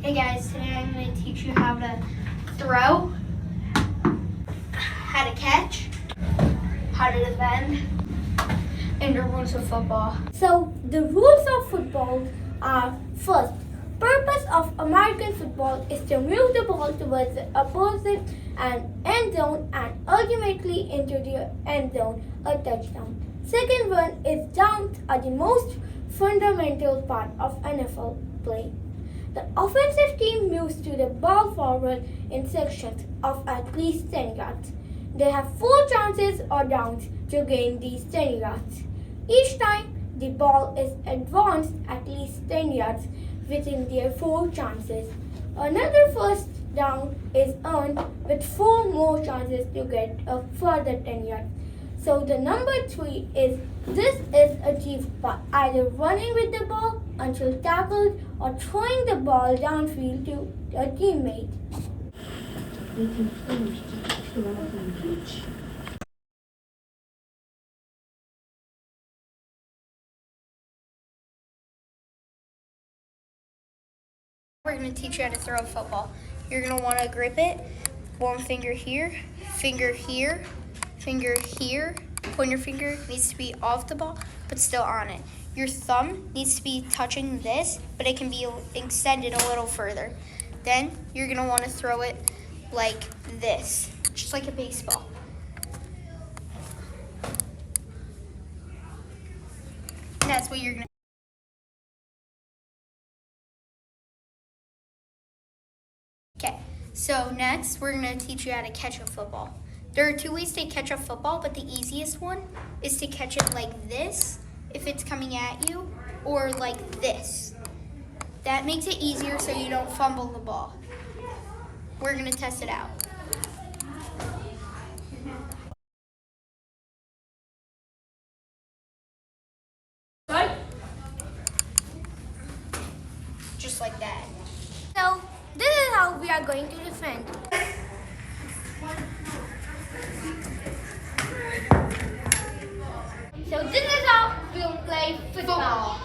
Hey guys, today I'm going to teach you how to throw, how to catch, how to defend, and the rules of football. So the rules of football are: first, purpose of American football is to move the ball towards the opposite and end zone and ultimately into the end zone, a touchdown. Second one is downs are the most fundamental part of NFL play. The offensive team moves to the ball forward in sections of at least 10 yards. They have 4 chances or downs to gain these 10 yards. Each time the ball is advanced at least 10 yards within their 4 chances. Another first down is earned with 4 more chances to get a further 10 yards. So the number 3 is this is achieved by either running with the ball until tackled or throwing the ball downfield to a teammate. We're going to teach you how to throw a football. You're going to want to grip it, one finger here, finger here, finger here. Pointer finger needs to be off the ball, but still on it. Your thumb needs to be touching this, but it can be extended a little further. Then you're going to want to throw it like this, just like a baseball. And that's what you're going to. Okay, so next we're going to teach you how to catch a football. There are 2 ways to catch a football, but the easiest one is to catch it like this if it's coming at you, or like this. That makes it easier so you don't fumble the ball. We're going to test it out. Right? Just like that. So this is how we are going to defend. So this is how we'll play football.